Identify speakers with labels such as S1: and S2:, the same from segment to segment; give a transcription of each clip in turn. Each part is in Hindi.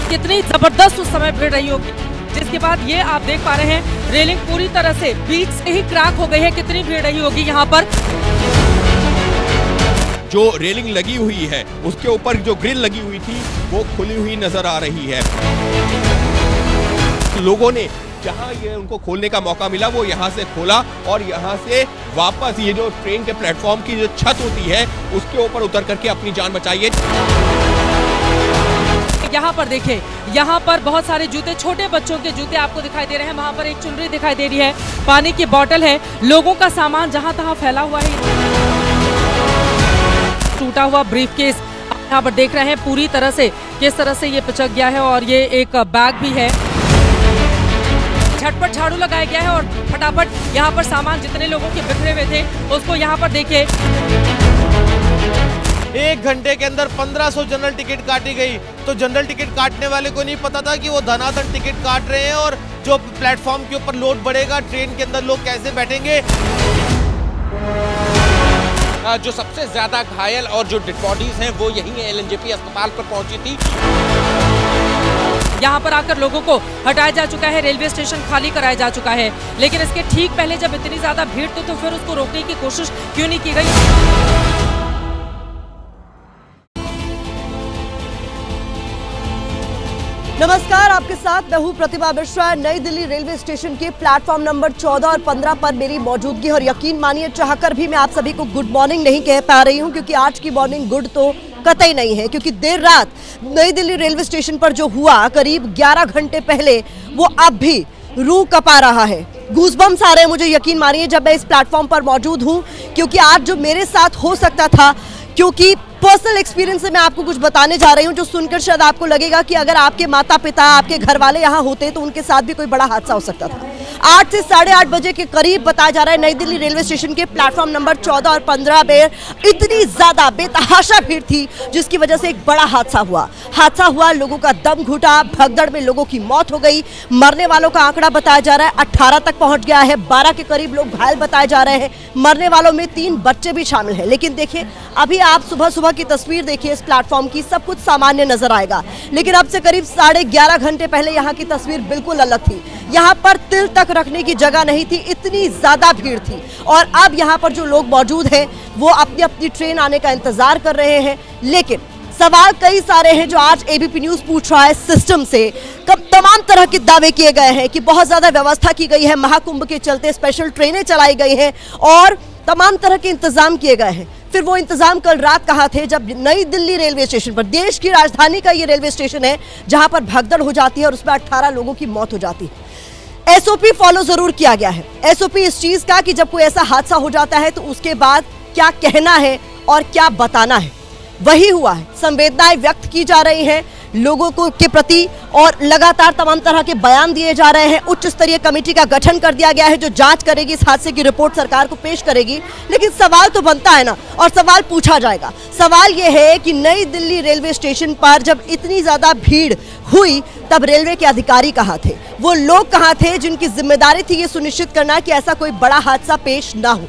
S1: कितनी जबरदस्त उस समय भीड़ रही होगी। जिसके बाद ये आप देख पा रहे हैं रेलिंग पूरी तरह से बीच से ही क्रैक हो गई है। कितनी भीड़ रही होगी यहाँ पर।
S2: जो रेलिंग लगी हुई है उसके ऊपर जो ग्रिल लगी हुई थी वो खुली हुई नजर आ रही है। लोगों ने जहां ये उनको खोलने का मौका मिला वो यहां से खोला और यहां से वापस ये जो ट्रेन के प्लेटफॉर्म की जो छत होती है उसके ऊपर उतर करके अपनी जान बचाई है।
S1: यहाँ पर देखें, यहाँ पर बहुत सारे जूते, छोटे बच्चों के जूते आपको दिखाई दे रहे हैं। वहाँ पर एक चुनरी दिखाई दे रही है, पानी की बोतल है, लोगों का सामान जहाँ तहाँ फैला हुआ है। टूटा हुआ ब्रीफकेस आप यहाँ पर देख रहे हैं पूरी तरह से किस तरह से ये पिचक गया है और ये एक बैग भी है। झटपट झाड़ू लगाया गया है और फटाफट यहाँ पर सामान जितने लोगों के बिखरे हुए थे उसको यहाँ पर देखिए।
S3: 1 घंटे के अंदर 1500 जनरल टिकट काटी गई। तो जनरल टिकट काटने वाले को नहीं पता था कि वो धनाधन टिकट काट रहे हैं और जो प्लेटफॉर्म के ऊपर लोड बढ़ेगा ट्रेन के अंदर लोग कैसे बैठेंगे।
S4: जो सबसे ज्यादा घायल और जो डेड बॉडीज हैं वो यहीं एलएनजेपी अस्पताल पर पहुंची थी।
S1: यहाँ पर आकर लोगों को हटाया जा चुका है, रेलवे स्टेशन खाली कराया जा चुका है। लेकिन इसके ठीक पहले जब इतनी ज्यादा भीड़ थी तो फिर उसको रोकने की कोशिश क्यों नहीं की गई।
S5: नमस्कार, आपके साथ मैं हूं प्रतिभा मिश्रा। नई दिल्ली रेलवे स्टेशन के प्लेटफॉर्म नंबर 14 और 15 पर मेरी मौजूदगी और यकीन मानिए चाहकर भी मैं आप सभी को गुड मॉर्निंग नहीं कह पा रही हूं क्योंकि आज की मॉर्निंग गुड तो कतई नहीं है। क्योंकि देर रात नई दिल्ली रेलवे स्टेशन पर जो हुआ करीब 11 घंटे पहले वो अब भी रूह कपा रहा है। गूज़बम्स आ रहे हैं मुझे, यकीन मानिए जब मैं इस प्लेटफॉर्म पर मौजूद हूं क्योंकि आज जो मेरे साथ हो सकता था, क्योंकि पर्सनल एक्सपीरियंस से मैं आपको कुछ बताने जा रही हूं जो सुनकर शायद आपको लगेगा कि अगर आपके माता पिता, आपके घर वाले यहाँ होते तो उनके साथ भी कोई बड़ा हादसा हो सकता था। 8 से 8:30 बजे के करीब बताया जा रहा है नई दिल्ली रेलवे स्टेशन के प्लेटफॉर्म नंबर 14 और 15 में इतनी ज्यादा बेतहाशा भीड़ थी जिसकी वजह से एक बड़ा हादसा हुआ। लोगों का दम घुटा, भगदड़ में लोगों की मौत हो गई। मरने वालों का आंकड़ा बताया जा रहा है 18 तक पहुंच गया है। 12 के करीब लोग घायल बताए जा रहे हैं। मरने वालों में 3 बच्चे भी शामिल हैं। लेकिन देखिए, अभी आप सुबह की तस्वीर देखिए इस प्लेटफॉर्म की, सब कुछ सामान्य नजर आएगा। लेकिन अब से करीब 11:30 घंटे पहले यहाँ की तस्वीर बिल्कुल अलग थी। यहाँ पर तिल तक रखने की जगह नहीं थी, इतनी ज्यादा भीड़ थी। और अब यहाँ पर जो लोग मौजूद हैं वो अपनी अपनी ट्रेन आने का इंतजार कर रहे हैं। लेकिन सवाल कई सारे हैं जो आज एबीपी न्यूज पूछ रहा है सिस्टम से। तमाम तरह के दावे किए गए हैं कि बहुत ज्यादा व्यवस्था की गई है, महाकुंभ के चलते स्पेशल ट्रेनें चलाई गई हैं और तमाम तरह के इंतजाम किए गए हैं। फिर वो इंतजाम कल रात कहाँ थे जब नई दिल्ली रेलवे स्टेशन पर, देश की राजधानी का ये रेलवे स्टेशन है जहां पर भगदड़ हो जाती है और उसमें 18 लोगों की मौत हो जाती है। एसओपी फॉलो जरूर किया गया है। एसओपी इस चीज का कि जब कोई ऐसा हादसा हो जाता है तो उसके बाद क्या कहना है और क्या बताना है, वही हुआ है। संवेदनाएं व्यक्त की जा रही हैं लोगों को के प्रति और लगातार तमाम तरह के बयान दिए जा रहे हैं। उच्च स्तरीय कमेटी का गठन कर दिया गया है जो जांच करेगी, इस हादसे की रिपोर्ट सरकार को पेश करेगी। लेकिन सवाल तो बनता है ना, और सवाल पूछा जाएगा। सवाल यह है कि नई दिल्ली रेलवे स्टेशन पर जब इतनी ज्यादा भीड़ हुई तब रेलवे के अधिकारी कहाँ थे, वो लोग कहाँ थे जिनकी जिम्मेदारी थी ये सुनिश्चित करना कि ऐसा कोई बड़ा हादसा पेश ना हो।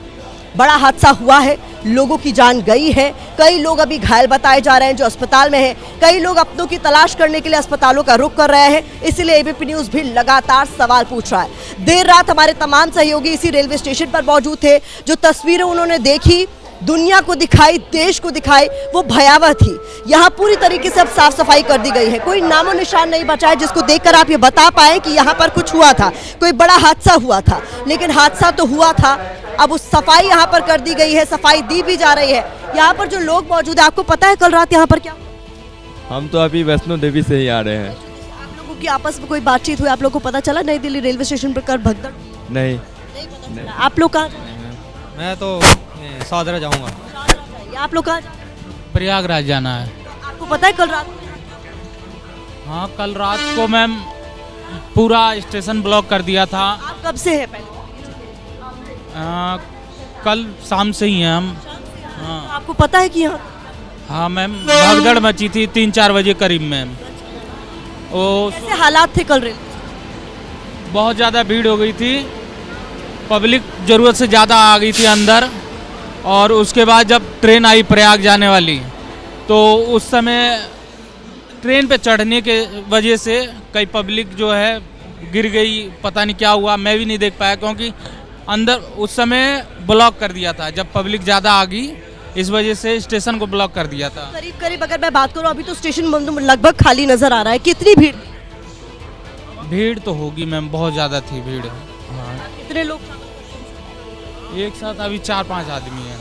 S5: बड़ा हादसा हुआ है, लोगों की जान गई है, कई लोग अभी घायल बताए जा रहे हैं जो अस्पताल में हैं, कई लोग अपनों की तलाश करने के लिए अस्पतालों का रुख कर रहे हैं। इसीलिए एबीपी न्यूज भी लगातार सवाल पूछ रहा है। देर रात हमारे तमाम सहयोगी इसी रेलवे स्टेशन पर मौजूद थे। जो तस्वीरें उन्होंने देखी, दुनिया को दिखाई, देश को दिखाई, वो भयावह थी। यहाँ पूरी तरीके से अब साफ सफाई कर दी गई है, कोई नामो निशान नहीं बचा है जिसको देखकर आप ये बता पाए कि यहाँ पर कुछ हुआ था, कोई बड़ा हादसा हुआ था। लेकिन हादसा तो हुआ था, अब उस सफाई यहाँ पर कर दी गई है, सफाई दी भी जा रही है। यहाँ पर जो लोग मौजूद है, आपको पता है कल रात यहाँ पर क्या? हम तो अभी वैष्णो देवी से ही आ रहे हैं। आप लोगों की आपस में कोई बातचीत हुई, आप लोगों को पता चला नई दिल्ली रेलवे स्टेशन पर कल भगदड़? नहीं पता चला। आप लोग कहाँ?
S6: मैं तो सौदरा जाऊंगा।
S5: आप लोग कहाँ?
S6: प्रयागराज जाना है।
S5: आपको पता है कल रात?
S6: हाँ, कल रात को मैम पूरा स्टेशन ब्लॉक कर दिया था।
S5: आप कब से है पहले?
S6: कल शाम से ही हैं हम।
S5: हाँ। आपको पता है कि यहाँ?
S6: हाँ मैम, भगदड़ मची थी 3-4 बजे करीब मैम।
S5: कैसे हालात थे कल रेल?
S6: बहुत ज़्यादा भीड़ हो गई थी, पब्लिक ज़रूरत से ज़्यादा आ गई थी अंदर। और उसके बाद जब ट्रेन आई प्रयाग जाने वाली तो उस समय ट्रेन पे चढ़ने के वजह से कई पब्लिक जो है गिर गई, पता नहीं क्या हुआ, मैं भी नहीं देख पाया क्योंकि अंदर उस समय ब्लॉक कर दिया था। जब पब्लिक ज़्यादा आ गई इस वजह से स्टेशन को ब्लॉक कर दिया था।
S5: करीब करीब अगर मैं बात करूं अभी तो स्टेशन लगभग खाली नजर आ रहा है। कितनी भीड़?
S6: भीड़ तो होगी मैम, बहुत ज़्यादा थी भीड़। हाँ,
S5: कितने लोग
S6: एक साथ अभी 4-5 आदमी हैं।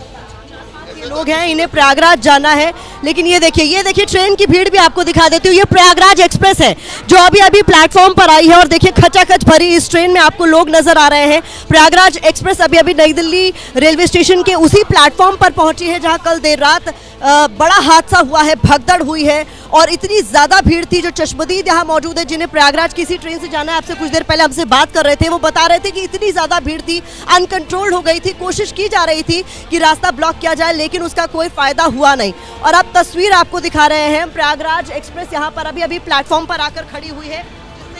S5: ये लोग हैं, इन्हें प्रयागराज जाना है। लेकिन ये देखिए ट्रेन की भीड़ भी आपको दिखा देती हूँ। ये प्रयागराज एक्सप्रेस है जो अभी अभी प्लेटफॉर्म पर आई है और देखिए खचाखच भरी इस ट्रेन में आपको लोग नजर आ रहे हैं। प्रयागराज एक्सप्रेस अभी अभी नई दिल्ली रेलवे स्टेशन के उसी प्लेटफॉर्म पर पहुंची है जहां कल देर रात बड़ा हादसा हुआ है, भगदड़ हुई है और इतनी ज्यादा भीड़ थी। जो चश्मदीद यहाँ मौजूद है जिन्हें प्रयागराज किसी ट्रेन से जाना है, आपसे कुछ देर पहले हमसे बात कर रहे थे, वो बता रहे थे कि इतनी ज्यादा भीड़ थी, अनकंट्रोल्ड हो गई थी। कोशिश की जा रही थी कि रास्ता ब्लॉक किया जाए लेकिन उसका कोई फायदा हुआ नहीं। और अब तस्वीर आपको दिखा रहे हैं, प्रयागराज एक्सप्रेस यहाँ पर अभी अभी प्लेटफॉर्म पर आकर खड़ी हुई है।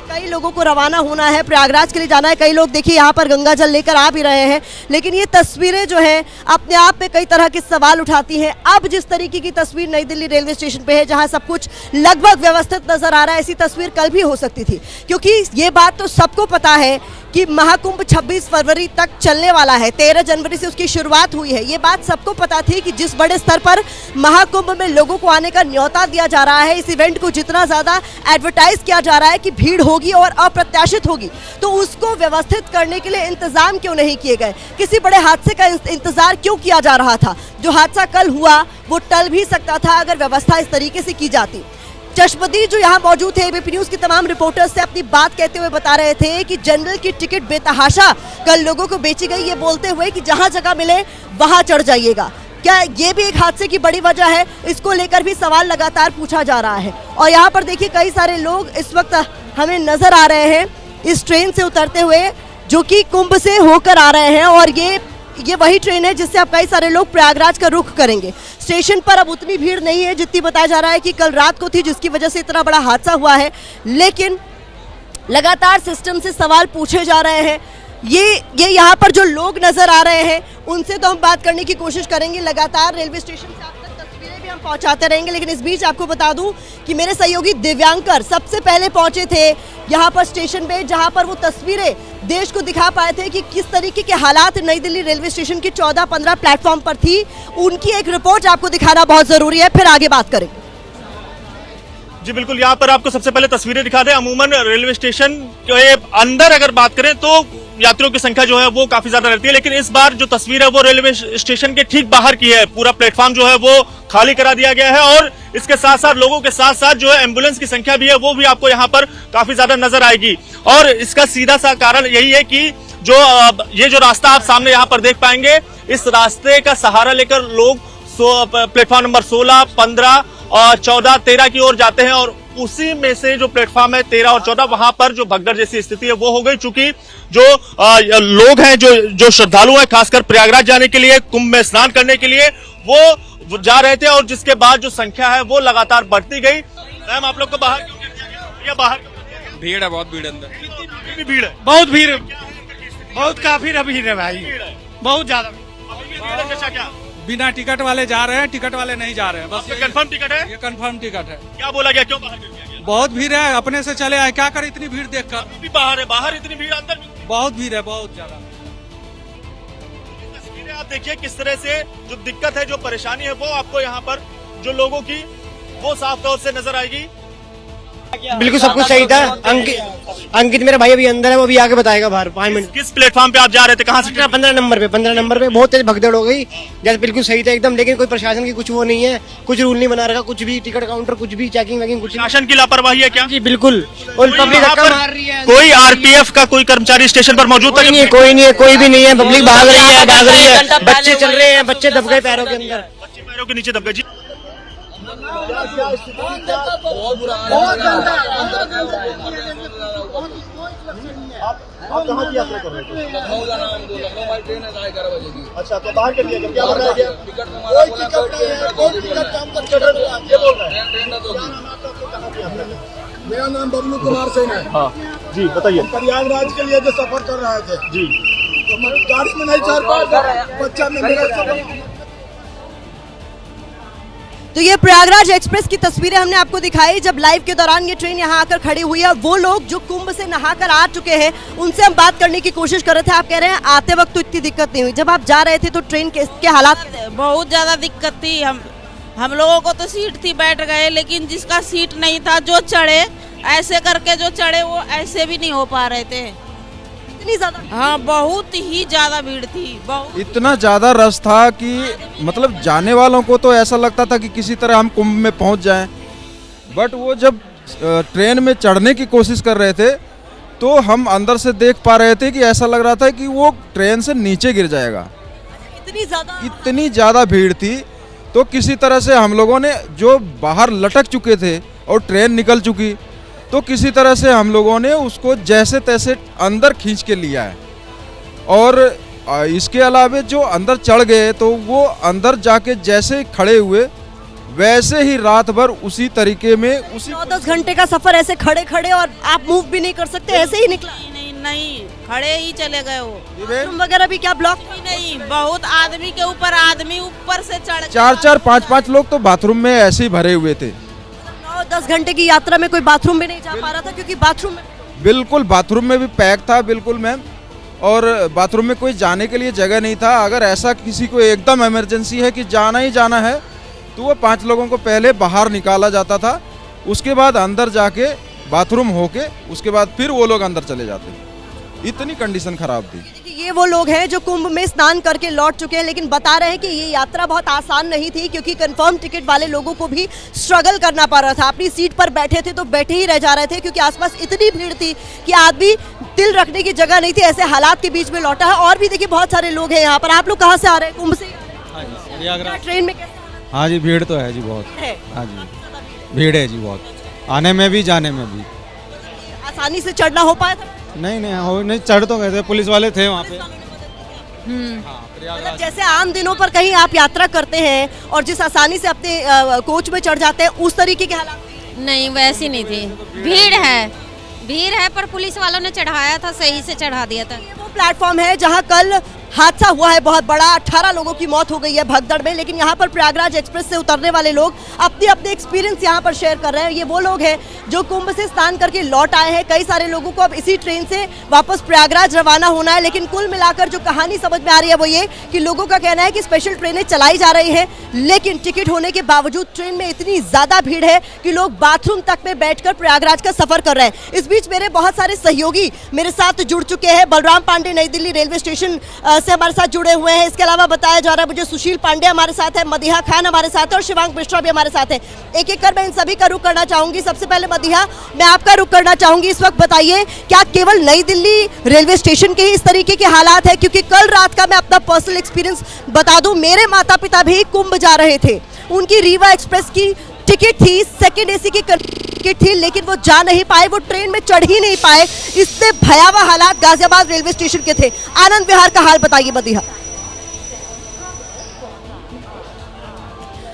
S5: कई लोगों को रवाना होना है, प्रयागराज के लिए जाना है। कई लोग देखिए यहाँ पर गंगा जल लेकर आ भी रहे हैं। लेकिन ये तस्वीरें जो हैं अपने आप में कई तरह के सवाल उठाती हैं। अब जिस तरीके की तस्वीर नई दिल्ली रेलवे स्टेशन पे है जहाँ सब कुछ लगभग व्यवस्थित नजर आ रहा है, ऐसी तस्वीर कल भी हो सकती थी क्योंकि ये बात तो सबको पता है कि महाकुंभ 26 फरवरी तक चलने वाला है। 13 जनवरी से उसकी शुरुआत हुई है। ये बात सबको पता थी कि जिस बड़े स्तर पर महाकुंभ में लोगों को आने का न्योता दिया जा रहा है, इस इवेंट को जितना ज़्यादा एडवर्टाइज किया जा रहा है कि भीड़ होगी और अप्रत्याशित होगी, तो उसको व्यवस्थित करने के लिए इंतजाम क्यों नहीं किए गए? किसी बड़े हादसे का इंतजार क्यों किया जा रहा था? जो हादसा कल हुआ वो टल भी सकता था अगर व्यवस्था इस तरीके से की जाती। चश्मदीद जो यहाँ मौजूद थे एबीपी न्यूज़ के तमाम रिपोर्टर्स से अपनी बात कहते हुए बता रहे थे कि जनरल की टिकट बेतहाशा कल लोगों को बेची गई, ये बोलते हुए कि जहाँ जगह मिले वहाँ चढ़ जाइएगा। क्या ये भी एक हादसे की बड़ी वजह है? इसको लेकर भी सवाल लगातार पूछा जा रहा है। और यहाँ पर देखिए कई सारे लोग इस वक्त हमें नजर आ रहे हैं इस ट्रेन से उतरते हुए जो कि कुंभ से होकर आ रहे हैं और ये वही ट्रेन है जिससे अब कई सारे लोग प्रयागराज का रुख करेंगे। स्टेशन पर अब उतनी भीड़ नहीं है जितनी बताया जा रहा है कि कल रात को थी, जिसकी वजह से इतना बड़ा हादसा हुआ है। लेकिन लगातार सिस्टम से सवाल पूछे जा रहे हैं। ये यहाँ पर जो लोग नजर आ रहे हैं उनसे तो हम बात करने की कोशिश करेंगे। लगातार रेलवे स्टेशन से आप तक तस्वीरें भी हम पहुंचाते रहेंगे। लेकिन इस बीच आपको बता दूं कि मेरे सहयोगी दिव्यांकर सबसे पहले पहुंचे थे यहाँ पर स्टेशन पे, जहाँ पर वो तस्वीरें देश को दिखा पाए थे कि किस तरीके के हालात नई दिल्ली रेलवे स्टेशन की 14-15 प्लेटफॉर्म पर थी। उनकी एक रिपोर्ट आपको दिखाना बहुत जरूरी है, फिर आगे बात करेंगे।
S7: जी बिल्कुल, यहाँ पर आपको सबसे पहले तस्वीरें दिखा दें। अमूमन रेलवे स्टेशन के अंदर अगर बात करें तो यात्रियों की संख्या जो है वो काफी ज्यादा रहती है, लेकिन इस बार जो तस्वीर है वो रेलवे स्टेशन के ठीक बाहर की है। पूरा प्लेटफॉर्म जो है वो खाली करा दिया गया है और इसके साथ साथ लोगों के साथ साथ जो है एम्बुलेंस की संख्या भी है वो भी आपको यहाँ पर काफी ज्यादा नजर आएगी। और इसका सीधा सा कारण यही है कि ये जो रास्ता आप सामने यहाँ पर देख पाएंगे, इस रास्ते का सहारा लेकर लोग प्लेटफॉर्म नंबर 16, 15 और 14, 13 की ओर जाते हैं और उसी में से जो प्लेटफॉर्म है 13 और 14 वहां पर जो भगदड़ जैसी स्थिति है वो हो गई। चूंकि जो लोग हैं जो श्रद्धालु हैं खासकर प्रयागराज जाने के लिए, कुंभ में स्नान करने के लिए वो जा रहे थे और जिसके बाद जो संख्या है वो लगातार बढ़ती गई। मैम आप लोग को बाहर क्यों कर दिया गया? या बाहर
S4: भीड़ है, बहुत भीड़ अंदर,
S7: कितनी भीड़ है?
S8: बहुत भीड़, बहुत काफी भीड़ है भाई, बहुत ज्यादा।
S7: क्या
S8: बिना टिकट वाले जा रहे हैं, टिकट वाले नहीं जा रहे हैं। बस
S7: ये कंफर्म टिकट है?
S8: ये कंफर्म टिकट है।
S7: क्या बोला गया, क्यों बाहर कर दिया गया?
S8: बहुत भीड़ है, अपने से चले आए, क्या कर इतनी भीड़ देखकर।
S7: अभी भी बाहर है, बाहर इतनी भीड़, अंदर भी
S8: बहुत भीड़ है, बहुत ज्यादा।
S7: तस्वीरें आप देखिए किस तरह से जो दिक्कत है, जो परेशानी है वो आपको यहाँ पर जो लोगों की वो साफ तौर से नजर आएगी।
S9: बिल्कुल सब कुछ सही था। अंकित मेरा भाई अभी अंदर है, वो भी आके बताएगा बाहर 5 मिनट।
S7: किस प्लेटफॉर्म पे आप जा रहे थे, कहाँ से?
S9: 15 नंबर पे बहुत तेज भगदड़ हो गई। जैसे बिल्कुल सही था एकदम, लेकिन कोई प्रशासन की कुछ वो नहीं है, कुछ रूल नहीं बना रखा, कुछ भी टिकट काउंटर कुछ भी चेकिंग वैकिंग कुछ।
S7: शासन की लापरवाही है क्या?
S9: जी बिल्कुल। और पब्लिक धक्का मार रही है।
S7: कोई आरपीएफ का कोई कर्मचारी स्टेशन पर मौजूद था?
S9: कोई नहीं है, कोई भी नहीं है। पब्लिक भाग रही है, बच्चे चल रहे हैं, बच्चे दब गए पैरों के अंदर,
S7: बच्चे पैरों के नीचे दब गए। जी
S10: आप कहाँ की यात्रा कर रहे थे? अच्छा, तो बाहर कर दिया क्या बताया गया? कोई टिकट नहीं है, कोई टिकट काम कर ये बोल रहे हैं। मेरा नाम बबलू कुमार सिंह है। हाँ जी बताइए। प्रयागराज के लिए जो सफर कर रहे थे जी, तो मैं गाड़ी में नहीं चढ़ पाया, बच्चा में मेरा
S5: तो ये प्रयागराज एक्सप्रेस की तस्वीरें हमने आपको दिखाई जब लाइव के दौरान ये ट्रेन यहाँ आकर खड़ी हुई है। वो लोग जो कुंभ से नहाकर आ चुके हैं उनसे हम बात करने की कोशिश कर रहे थे। आप कह रहे हैं आते वक्त तो इतनी दिक्कत नहीं हुई, जब आप जा रहे थे तो ट्रेन के हालात
S11: बहुत ज्यादा दिक्कत थी। हम लोगों को तो सीट थी, बैठ गए, लेकिन जिसका सीट नहीं था जो चढ़े ऐसे करके जो चढ़े वो ऐसे भी नहीं हो पा रहे थे।
S5: इतनी ज्यादा?
S11: हाँ, बहुत ही ज्यादा भीड़ थी। बहुत
S12: इतना ज्यादा रश था कि मतलब जाने वालों को तो ऐसा लगता था कि किसी तरह हम कुंभ में पहुंच जाएं, बट वो जब ट्रेन में चढ़ने की कोशिश कर रहे थे तो हम अंदर से देख पा रहे थे कि ऐसा लग रहा था कि वो ट्रेन से नीचे गिर जाएगा। इतनी ज्यादा भीड़ थी। तो किसी तरह से हम लोगों ने जो बाहर लटक चुके थे और ट्रेन निकल चुकी, तो किसी तरह से हम लोगों ने उसको जैसे तैसे अंदर खींच के लिया है। और इसके अलावा जो अंदर चढ़ गए तो वो अंदर जाके जैसे खड़े हुए वैसे ही रात भर उसी तरीके में उसी
S5: 9-10 घंटे का सफर ऐसे खड़े खड़े और आप मूव भी नहीं कर सकते, ऐसे ही निकला?
S11: नहीं, खड़े ही चले गए वो।
S5: बाथरूम वगैरह भी क्या ब्लॉक?
S11: नहीं, बहुत आदमी के ऊपर आदमी ऊपर से चढ़
S12: 4-4, 5-5 लोग तो बाथरूम में ऐसे ही भरे हुए थे।
S5: 9-10 घंटे की यात्रा में कोई बाथरूम भी नहीं जा पा रहा था क्योंकि बाथरूम में
S12: बिल्कुल बाथरूम में भी पैक था, बिल्कुल मैम। और बाथरूम में कोई जाने के लिए जगह नहीं था। अगर ऐसा किसी को एकदम इमरजेंसी है कि जाना ही जाना है तो वो 5 लोगों को पहले बाहर निकाला जाता था, उसके बाद अंदर जाके बाथरूम होके उसके बाद फिर वो लोग अंदर चले जाते। इतनी कंडीशन खराब थी।
S5: ये वो लोग हैं जो कुंभ में स्नान करके लौट चुके हैं, लेकिन बता रहे हैं कि ये यात्रा बहुत आसान नहीं थी क्योंकि कंफर्म टिकट वाले लोगों को भी स्ट्रगल करना पड़ रहा था। अपनी सीट पर बैठे थे तो बैठे ही रह जा रहे थे क्योंकि आसपास इतनी भीड़ थी कि आदमी तिल रखने की जगह नहीं थी। ऐसे हालात के बीच में लौटा है। और भी देखिए बहुत सारे लोग हैं यहाँ पर। आप लोग कहाँ से आ रहे हैं? कुंभ से? ट्रेन में कैसे?
S13: हाँ जी, भीड़ तो है जी बहुत। हाँ जी, भीड़ है जी बहुत, आने में भी जाने में भी।
S5: आसानी से चढ़ना हो पाया था?
S13: नहीं, चढ़ तो गए थे, पुलिस वाले थे वहाँ पे।
S5: मतलब जैसे आम दिनों पर कहीं आप यात्रा करते हैं और जिस आसानी से अपने कोच में चढ़ जाते हैं उस तरीके के हालात?
S14: नहीं, वैसी नहीं थी। भीड़ है पर पुलिस वालों ने चढ़ाया था, सही से चढ़ा दिया था।
S5: ये वो प्लेटफॉर्म है जहां कल हादसा हुआ है बहुत बड़ा, 18 लोगों की मौत हो गई है भगदड़ में, लेकिन यहाँ पर प्रयागराज एक्सप्रेस से उतरने वाले लोग अपने अपने एक्सपीरियंस यहाँ पर शेयर कर रहे हैं। ये वो लोग हैं जो कुंभ से स्नान करके लौट आए हैं। कई सारे लोगों को अब इसी ट्रेन से वापस प्रयागराज रवाना होना है, लेकिन कुल मिलाकर जो कहानी समझ में आ रही है वो ये कि लोगों का कहना है कि स्पेशल ट्रेनें चलाई जा रही हैं, लेकिन टिकट होने के बावजूद ट्रेन में इतनी ज्यादा भीड़ है कि लोग बाथरूम तक में बैठकर प्रयागराज का सफर कर रहे हैं। इस बीच मेरे बहुत सारे सहयोगी मेरे साथ जुड़ चुके हैं। बलराम पांडे नई दिल्ली रेलवे स्टेशन से हमारे साथ जुड़े हुए हैं। इसके अलावा बताया जा रहा है मुझे सुशील पांडे हमारे साथ है, मदीहा खान हमारे साथ है और शिवांग मिश्रा भी हमारे साथ है। एक एक कर मैं इन सभी का रुख करना चाहूंगी। सबसे पहले मदीहा, मैं आपका रुख करना चाहूंगी। इस वक्त बताइए क्या केवल नई दिल्ली रेलवे स्टेशन के ही इस तरीके के हालात है? क्योंकि कल रात का मैं अपना पर्सनल एक्सपीरियंस बता दूं, मेरे माता पिता भी कुंभ जा रहे थे। उनकी रीवा एक्सप्रेस की टिकट थी, सेकंड एसी की टिकट थी, लेकिन वो जा नहीं पाए, वो ट्रेन में चढ़ ही नहीं पाए। इससे भयावह हालात गाजियाबाद रेलवे स्टेशन के थे। आनंद विहार का हाल बताइए मदीहा।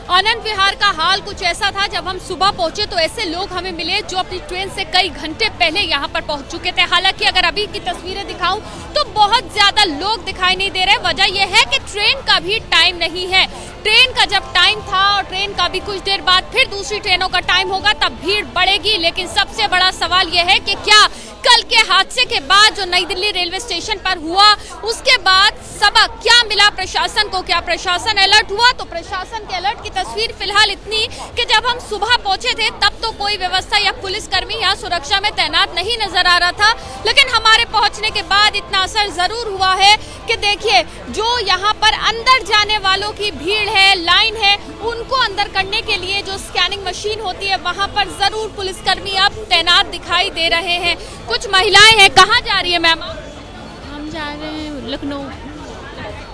S15: आनंद विहार का हाल कुछ ऐसा था। जब हम सुबह पहुंचे तो ऐसे लोग हमें मिले जो अपनी ट्रेन से कई घंटे पहले यहाँ पर पहुंच चुके थे। हालांकि अगर अभी की तस्वीरें दिखाऊं तो बहुत ज्यादा लोग दिखाई नहीं दे रहे। वजह यह है कि ट्रेन का भी टाइम नहीं है। ट्रेन का जब टाइम था और ट्रेन का भी कुछ देर बाद फिर दूसरी ट्रेनों का टाइम होगा तब भीड़ बढ़ेगी। लेकिन सबसे बड़ा सवाल यह है कि क्या कल के हादसे के बाद जो नई दिल्ली रेलवे स्टेशन पर हुआ उसके बाद सबक क्या मिला प्रशासन को? क्या प्रशासन अलर्ट हुआ? तो प्रशासन के अलर्ट की तस्वीर फिलहाल इतनी कि जब हम सुबह पहुंचे थे तब तो कोई व्यवस्था या पुलिसकर्मी या सुरक्षा में तैनात नहीं नजर आ रहा था, लेकिन हमारे पहुंचने के बाद इतना असर जरूर हुआ है कि देखिए जो यहाँ पर अंदर जाने वालों की भीड़ है, लाइन है, उनको अंदर करने के लिए जो स्कैनिंग मशीन होती है वहाँ पर जरूर पुलिसकर्मी अब तैनात दिखाई दे रहे हैं। कुछ महिलाएं हैं। कहाँ जा रही है मैम?
S14: हम जा रहे हैं लखनऊ।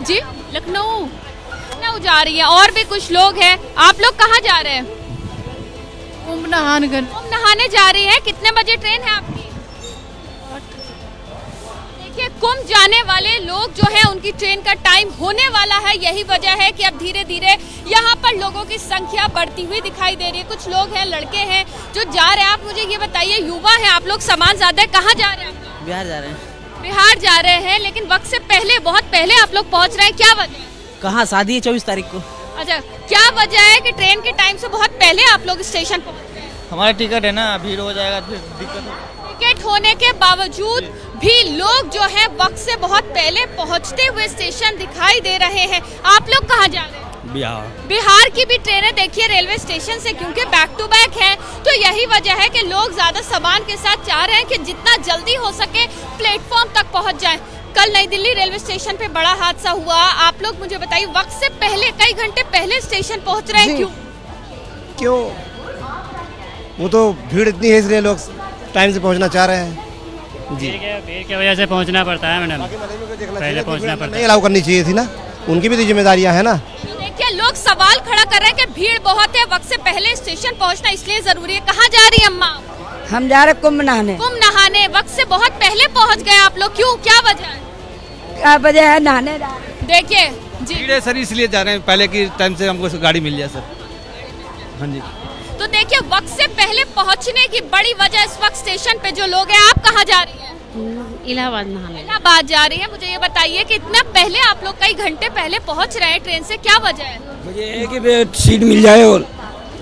S15: जी, लखनऊ जा रही है। और भी कुछ लोग हैं। आप लोग कहाँ जा रहे हैं?
S14: कुंभ नहाने
S15: जा रही है। कितने बजे ट्रेन है आपकी? देखिए कुंभ जाने वाले लोग जो है उनकी ट्रेन का टाइम होने वाला है। यही वजह है कि अब धीरे धीरे यहाँ पर लोगों की संख्या बढ़ती हुई दिखाई दे रही है। कुछ लोग हैं, लड़के हैं जो जा रहे हैं। आप मुझे ये बताइए, युवा हैं आप लोग, सामान ज्यादा है, कहाँ जा रहे हैं?
S11: बिहार जा रहे हैं।
S15: बिहार जा रहे हैं, लेकिन वक्त से पहले, बहुत पहले आप लोग पहुँच रहे हैं, क्या वजह?
S11: कहाँ शादी है 24 तारीख को।
S15: अच्छा, क्या वजह है कि ट्रेन के टाइम से बहुत पहले आप लोग स्टेशन पहुंच गए?
S16: हमारा टिकट है ना, भीड़ हो जाएगा फिर दिक्कत हो।
S15: टिकट होने के बावजूद भी लोग जो है वक्त से बहुत पहले पहुंचते हुए स्टेशन दिखाई दे रहे हैं। आप लोग कहाँ जा रहे हैं? बिहार की भी ट्रेनें देखिए रेलवे स्टेशन से, क्योंकि बैक टू बैक है, तो यही वजह है कि लोग ज्यादा सामान के साथ चाह रहे हैं कि जितना जल्दी हो सके प्लेटफॉर्म तक पहुंच जाएं। कल नई दिल्ली रेलवे स्टेशन पे बड़ा हादसा हुआ, आप लोग मुझे बताइए, वक्त से पहले कई घंटे पहले स्टेशन पहुंच रहे हैं, क्यों?
S9: वो तो भीड़ इतनी है इसलिए लोग टाइम से पहुंचना चाह रहे हैं जी।
S16: भीड़ की वजह से पहुंचना पड़ता है मैडम, पहले पहुंचना पड़ता है।
S9: नहीं अलाउ करनी चाहिए थी ना, उनकी भी तो जिम्मेदारियां है ना।
S15: देखिए लोग सवाल खड़ा कर रहे हैं कि भीड़ बहुत है, वक्त से पहले स्टेशन पहुंचना इसलिए जरूरी है। कहाँ जा रही है अम्मा?
S17: हम जा रहे कुंभ नहाने।
S15: कुंभ नहाने, वक्त से बहुत पहले पहुंच गए आप लोग, क्यों, क्या वजह है?
S17: क्या वजह है? नहाने।
S15: देखिए जी,
S13: भीड़ है सर, इसलिए जा रहे हैं, पहले की टाइम से हमको गाड़ी मिल जाए सर। हाँ जी।
S15: तो देखिए वक्त से पहले पहुंचने की बड़ी वजह इस वक्त स्टेशन पे जो लोग हैं। आप कहाँ जा रही हैं?
S14: इलाहाबाद नहाने।
S15: इलाहाबाद जा रही है। मुझे ये बताइए कि इतना पहले आप लोग कई घंटे पहले पहुंच रहे हैं ट्रेन से, क्या वजह है?
S18: मुझे है कि सीट मिल जाए, और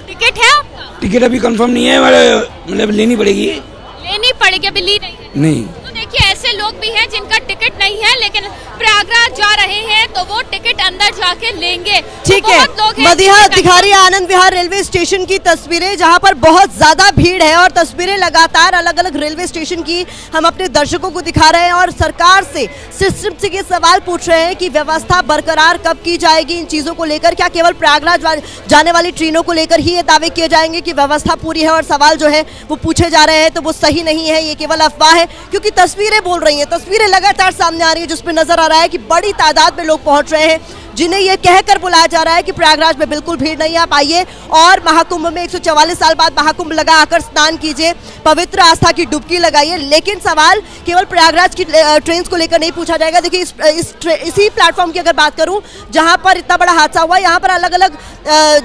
S15: टिकट है आपका?
S18: टिकट अभी कंफर्म नहीं है, मतलब लेनी पड़ेगी।
S15: लेनी पड़ेगी, अभी ली नहीं है?
S18: नहीं।
S15: तो देखिए ऐसे लोग भी हैं जिनका टिकट नहीं है लेकिन प्रयागराज जा रहे हैं, तो वो टिकट अंदर जाके लेंगे।
S5: ठीक है, मदिहा दिखा रही है आनंद विहार रेलवे स्टेशन की तस्वीरें, जहां पर बहुत ज्यादा भीड़ है और तस्वीरें लगातार अलग अलग रेलवे स्टेशन की हम अपने दर्शकों को दिखा रहे हैं और सरकार से, सिस्टम से ये सवाल पूछ रहे हैं कि व्यवस्था बरकरार कब की जाएगी इन चीजों को लेकर। क्या केवल प्रयागराज जाने वाली ट्रेनों को लेकर ही ये दावे किए जाएंगे कि व्यवस्था पूरी है, और सवाल जो है वो पूछे जा रहे हैं तो वो सही नहीं है, ये केवल अफवाह है, क्योंकि तस्वीरें बोल रही हैं। तस्वीरें लगातार सामने आ रही है जिसमें नजर आ रहा है कि बड़ी तादाद में लोग पहुंच रहे हैं, जिन्हें यह कहकर बुलाया जा रहा है कि प्रयागराज में बिल्कुल भीड़ नहीं है, आप आइए और महाकुंभ में 144 साल बाद महाकुंभ लगा, आकर स्नान कीजिए, पवित्र आस्था की डुबकी लगाइए। लेकिन सवाल केवल प्रयागराज की ट्रेन को लेकर नहीं पूछा जाएगा। देखिए इसी प्लेटफॉर्म की अगर बात करूं जहां पर इतना बड़ा हादसा हुआ, यहाँ पर अलग अलग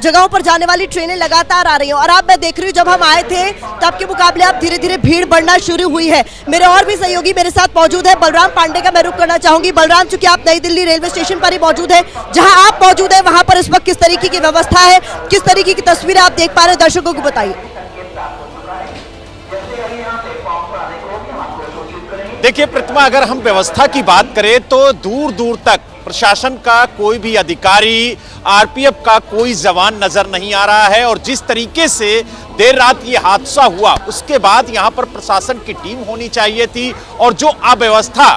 S5: जगहों पर जाने वाली ट्रेनें लगातार आ रही हैं, और अब मैं देख रही हूँ जब हम आए थे तब के मुकाबले अब धीरे धीरे भीड़ बढ़ना शुरू हुई है। मेरे और भी सहयोगी मेरे साथ मौजूद है, बलराम पांडे का मैं रुख करना चाहूंगी। बलराम, चूंकि आप नई दिल्ली रेलवे स्टेशन पर ही मौजूद है, जहां आप मौजूद है वहां पर इस वक्त किस तरीके की व्यवस्था है, किस तरीके की तस्वीरें आप देख पा रहे हैं, दर्शकों को बताइए।
S19: देखिए प्रतिमा, अगर हम व्यवस्था की बात करें तो दूर दूर तक प्रशासन का कोई भी अधिकारी, आरपीएफ का कोई जवान नजर नहीं आ रहा है, और जिस तरीके से देर रात ये हादसा हुआ उसके बाद यहाँ पर प्रशासन की टीम होनी चाहिए थी, और जो अव्यवस्था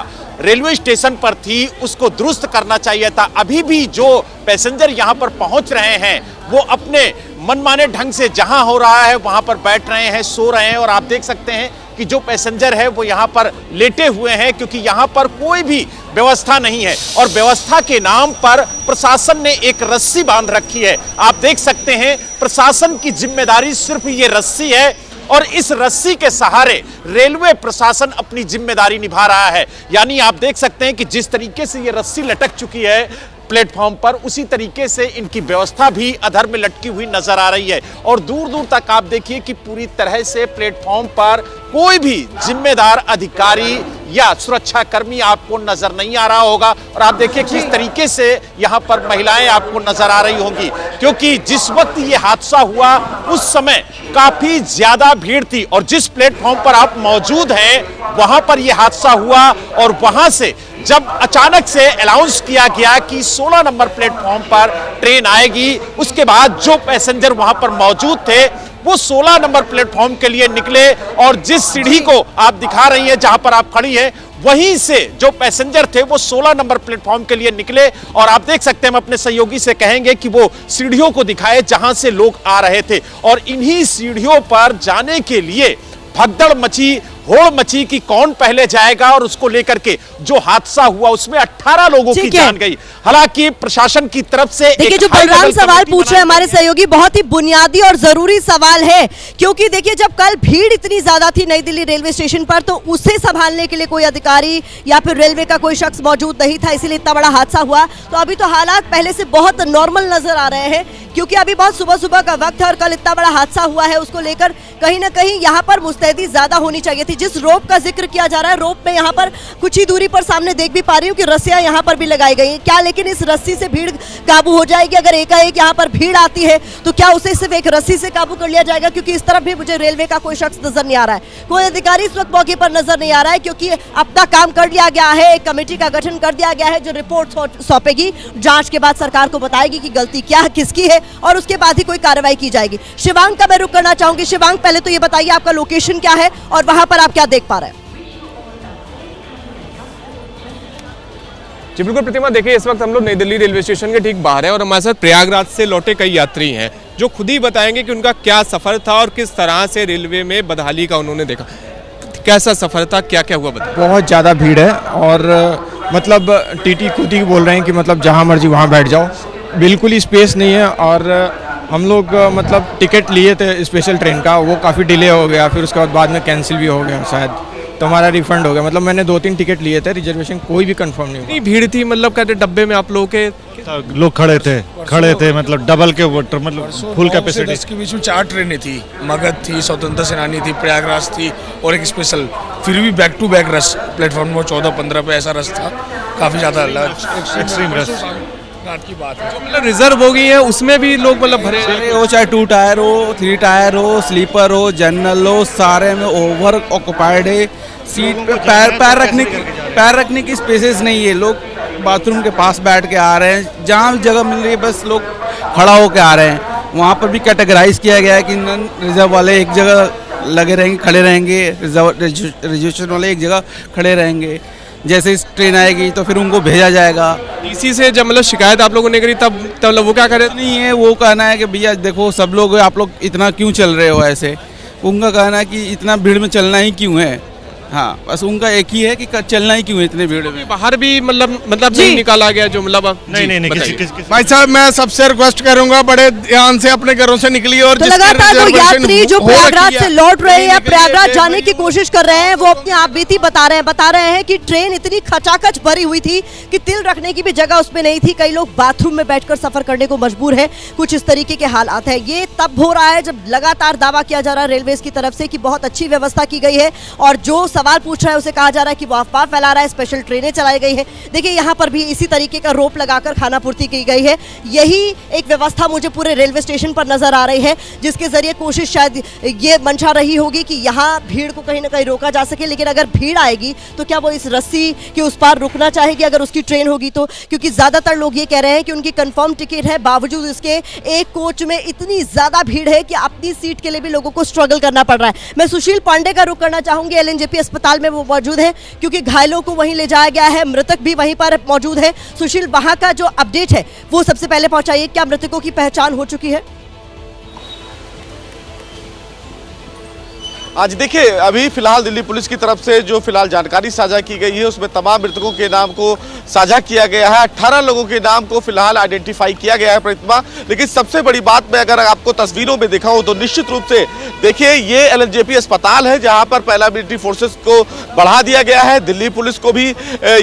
S19: रेलवे स्टेशन पर थी उसको दुरुस्त करना चाहिए था। अभी भी जो पैसेंजर यहाँ पर पहुंच रहे हैं वो अपने मनमाने ढंग से जहां हो रहा है वहां पर बैठ रहे हैं, सो रहे हैं, और आप देख सकते हैं कि जो पैसेंजर है वो यहाँ पर लेटे हुए हैं, क्योंकि यहाँ पर कोई भी व्यवस्था नहीं है, और व्यवस्था के नाम पर प्रशासन ने एक रस्सी बांध रखी है। आप देख सकते हैं प्रशासन की जिम्मेदारी सिर्फ ये रस्सी है, और इस रस्सी के सहारे रेलवे प्रशासन अपनी जिम्मेदारी निभा रहा है। यानी आप देख सकते हैं कि जिस तरीके से ये रस्सी लटक चुकी है प्लेटफॉर्म पर, उसी तरीके से इनकी व्यवस्था भी अधर में लटकी हुई नजर आ रही है, और दूर दूर तक आप देखिए कि पूरी तरह से प्लेटफॉर्म पर कोई भी जिम्मेदार अधिकारी या सुरक्षा कर्मी आपको नजर नहीं आ रहा होगा। और आप देखिए किस तरीके से यहाँ पर महिलाएं आपको नजर आ रही होंगी, क्योंकि जिस वक्त ये हादसा हुआ उस समय काफी ज्यादा भीड़ थी, और जिस प्लेटफॉर्म पर आप मौजूद हैं वहां पर यह हादसा हुआ, और वहां से जब अचानक से अनाउंस किया गया कि 16 नंबर प्लेटफॉर्म पर ट्रेन आएगी, उसके बाद जो पैसेंजर वहां पर मौजूद थे वो 16 नंबर प्लेटफॉर्म के लिए निकले, और जिस सीढ़ी को आप दिखा रही हैं जहां पर आप खड़ी हैं वहीं से जो पैसेंजर थे वो 16 नंबर प्लेटफॉर्म के लिए निकले, और आप देख सकते हैं, हम अपने सहयोगी से कहेंगे कि वो सीढ़ियों को दिखाए जहां से लोग आ रहे थे, और इन्हीं सीढ़ियों पर जाने के लिए भगदड़ मची, होड़ मची कि कौन पहले जाएगा, और उसको लेकर के जो हादसा हुआ उसमें 18 लोगों की जान गई। हालांकि प्रशासन की तरफ से
S5: देखिए जो बलराम सवाल पूछ रहे हैं हमारे सहयोगी, बहुत ही बुनियादी और जरूरी सवाल है, क्योंकि देखिए जब कल भीड़ इतनी ज्यादा थी नई दिल्ली रेलवे स्टेशन पर, तो उसे संभालने के लिए कोई अधिकारी या फिर रेलवे का कोई शख्स मौजूद नहीं था, इसीलिए इतना बड़ा हादसा हुआ। तो अभी तो हालात पहले से बहुत नॉर्मल नजर आ रहे हैं, क्योंकि अभी बहुत सुबह सुबह का वक्त है, और कल इतना बड़ा हादसा हुआ है उसको लेकर कहीं ना कहीं यहाँ पर मुस्तैदी ज्यादा होनी चाहिए थी। जिस रोप का जिक्र किया जा रहा है, रोप में यहाँ पर कुछ ही दूरी पर सामने देख भी पा रही हूँ कि रस्सियां यहाँ पर भी लगाई गई हैं। क्या लेकिन इस रस्सी से भीड़ काबू हो जाएगी? अगर एकाएक यहाँ पर भीड़ आती है तो क्या उसे सिर्फ एक रस्सी से काबू कर लिया जाएगा? क्योंकि इस तरफ भी मुझे रेलवे का कोई शख्स नजर नहीं आ रहा है, कोई अधिकारी इस वक्त मौके पर नजर नहीं आ रहा है, क्योंकि अपना काम कर लिया गया है। एक कमेटी का गठन कर दिया गया है जो रिपोर्ट सौंपेगी, जांच के बाद सरकार को बताएगी कि गलती क्या है, किसकी है, और उसके बाद ही कोई कार्रवाई की जाएगी। शिवांग का मैं रुख करना चाहूंगी। शिवांग, पहले तो ये बताइए आपका लोकेशन क्या है और वहां पर आप क्या देख पा रहे हैं?
S2: जी बिल्कुल प्रतिमा, देखिए इस वक्त हम लोग नई दिल्ली रेलवे स्टेशन के ठीक बाहर है और हमारे साथ प्रयागराज से लौटे कई यात्री हैं जो खुद ही बताएंगे कि उनका क्या सफर था और किस तरह से रेलवे में बदहाली का उन्होंने देखा। कैसा सफर था, क्या क्या हुआ बताइए।
S12: बहुत ज़्यादा भीड़ है और मतलब टीटी खुद ही बोल रहे हैं कि मतलब जहाँ मर्जी वहाँ बैठ जाओ, बिल्कुल ही स्पेस नहीं है। और हम लोग मतलब टिकट लिए थे स्पेशल ट्रेन का, वो काफ़ी डिले हो गया, फिर उसके बाद में कैंसिल भी हो गया शायद, तो हमारा रिफंड हो गया। मतलब मैंने 2-3 टिकट लिए थे, रिजर्वेशन कोई भी कंफर्म नहीं हुआ।
S2: इतनी भीड़ थी, मतलब कहते डब्बे में आप लोगों के
S8: लोग खड़े थे मतलब डबल के मतलब फुल कैपेसिटी।
S18: 10 के बीच में 4 ट्रेनें थी, मगध थी, स्वतंत्रता सेनानी थी, प्रयागराज थी और एक स्पेशल, फिर भी back to back rush platform में 14-15 पे ऐसा रश था, काफ़ी ज़्यादा
S8: एक्सट्रीम रश
S18: की बात है।
S2: जो मतलब रिजर्व हो गई है उसमें भी लोग मतलब भरे
S13: हो, चाहे 2 टायर हो, 3 टायर हो, स्लीपर हो, जनरल हो, सारे में ओवर ऑक्युपाइड है। सीट पे पैर रखने की स्पेसेस नहीं है, लोग बाथरूम के पास बैठ के आ रहे हैं, जहाँ भी जगह मिल रही है बस लोग खड़ा होकर आ रहे हैं। वहाँ पर भी कैटेगराइज किया गया है कि नॉन रिजर्व वाले एक जगह लगे रहेंगे, खड़े रहेंगे, रिजर्वेशन वाले एक जगह खड़े रहेंगे। जैसे इस ट्रेन आएगी तो फिर उनको भेजा जाएगा।
S2: डीसी से जब मतलब शिकायत आप लोगों ने करी तब मतलब वो क्या करे?
S13: नहीं है, वो कहना है कि भैया देखो सब लोग आप लोग इतना क्यों चल रहे हो ऐसे, उनका कहना है कि इतना भीड़ में चलना ही क्यों है। हाँ, बस उनका एक ही है कि चलना ही क्यों है इतने भीड़ में।
S2: बाहर भी मतलब नहीं निकाला गया जो मतलब
S8: नहीं
S18: भाई साहब, मैं सबसे रिक्वेस्ट करूंगा बड़े ध्यान से अपने घरों से निकलिए। और
S5: तो लगातार जो यात्री जो प्रयागराज से लौट रहे हैं या प्रयागराज जाने की कोशिश कर रहे हैं वो अपनी आप बीती बता रहे हैं कि ट्रेन इतनी खचाखच भरी हुई थी कि तिल रखने की भी जगह उसमें नहीं थी। कई लोग बाथरूम में बैठकर सफर करने को मजबूर है। कुछ इस तरीके के हालात है। ये तब हो रहा है जब लगातार दावा किया जा रहा है रेलवे की तरफ से कि बहुत अच्छी व्यवस्था की गई है, और जो सवाल पूछ रहा है उसे कहा जा रहा है कि वो अफवाह फैला रहा है। स्पेशल ट्रेनें चलाई गई है। देखिए यहाँ पर भी इसी तरीके का रोप लगाकर खाना पूर्ति की गई है। यही एक व्यवस्था मुझे पूरे रेलवे स्टेशन पर नजर आ रही है, जिसके जरिए कोशिश शायद ये मंशा रही होगी कि यहाँ भीड़ को कहीं ना कहीं रोका जा सके। लेकिन अगर भीड़ आएगी तो क्या वो इस रस्सी के उस पार रुकना चाहेगी अगर उसकी ट्रेन होगी तो? क्योंकि ज्यादातर लोग ये कह रहे हैं कि उनकी कंफर्म टिकट है, बावजूद इसके एक कोच में इतनी ज्यादा भीड़ है कि अपनी सीट के लिए भी लोगों को स्ट्रगल करना पड़ रहा है। मैं सुशील पांडे का रुख करना चाहूंगी। एलएनजेपी अस्पताल में वो मौजूद है क्योंकि घायलों को वहीं ले जाया गया है, मृतक भी वहीं पर मौजूद है। सुशील, वहां का जो अपडेट है वो सबसे पहले पहुंचाइए। क्या मृतकों की पहचान हो चुकी है?
S19: आज देखिए, अभी फिलहाल दिल्ली पुलिस की तरफ से जो फिलहाल जानकारी साझा की गई है उसमें तमाम मृतकों के नाम को साझा किया गया है। 18 लोगों के नाम को फिलहाल आइडेंटिफाई किया गया है प्रतिमा। लेकिन सबसे बड़ी बात मैं अगर आपको तस्वीरों में दिखाऊं तो निश्चित रूप से देखिए ये एलएनजेपी अस्पताल है जहां पर पैरामिलिट्री फोर्सेस को बढ़ा दिया गया है। दिल्ली पुलिस को भी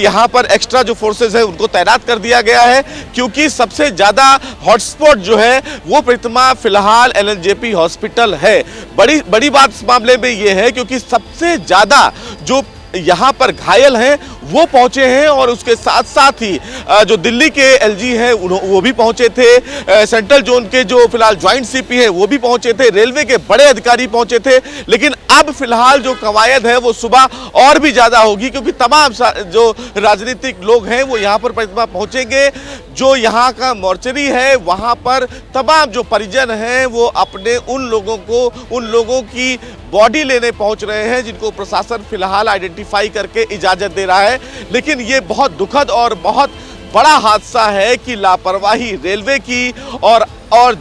S19: यहाँ पर एक्स्ट्रा जो फोर्सेज है उनको तैनात कर दिया गया है, क्योंकि सबसे ज्यादा हॉटस्पॉट जो है वो प्रतिमा फिलहाल एलएनजेपी हॉस्पिटल है। बड़ी बात इस मामले में ये है क्योंकि सबसे ज्यादा जो यहाँ पर घायल हैं वो पहुंचे हैं, और उसके साथ साथ ही जो दिल्ली के एलजी हैं वो भी पहुंचे थे। सेंट्रल जोन के जो फिलहाल ज्वाइंट सीपी हैं वो भी पहुंचे थे। रेलवे के बड़े अधिकारी पहुंचे थे। लेकिन अब फिलहाल जो कवायद है वो सुबह और भी ज्यादा होगी, क्योंकि तमाम जो राजनीतिक लोग हैं वो यहाँ पर प्रतिमा पहुंचेंगे। जो यहाँ का मोर्चरी है वहाँ पर तमाम जो परिजन हैं वो अपने उन लोगों की बॉडी लेने पहुंच रहे हैं जिनको प्रशासन फिलहाल आइडेंटिफाई करके इजाजत दे रहा है। लेकिन ये बहुत दुखद और बहुत बड़ा हादसा है कि लापरवाही रेलवे की और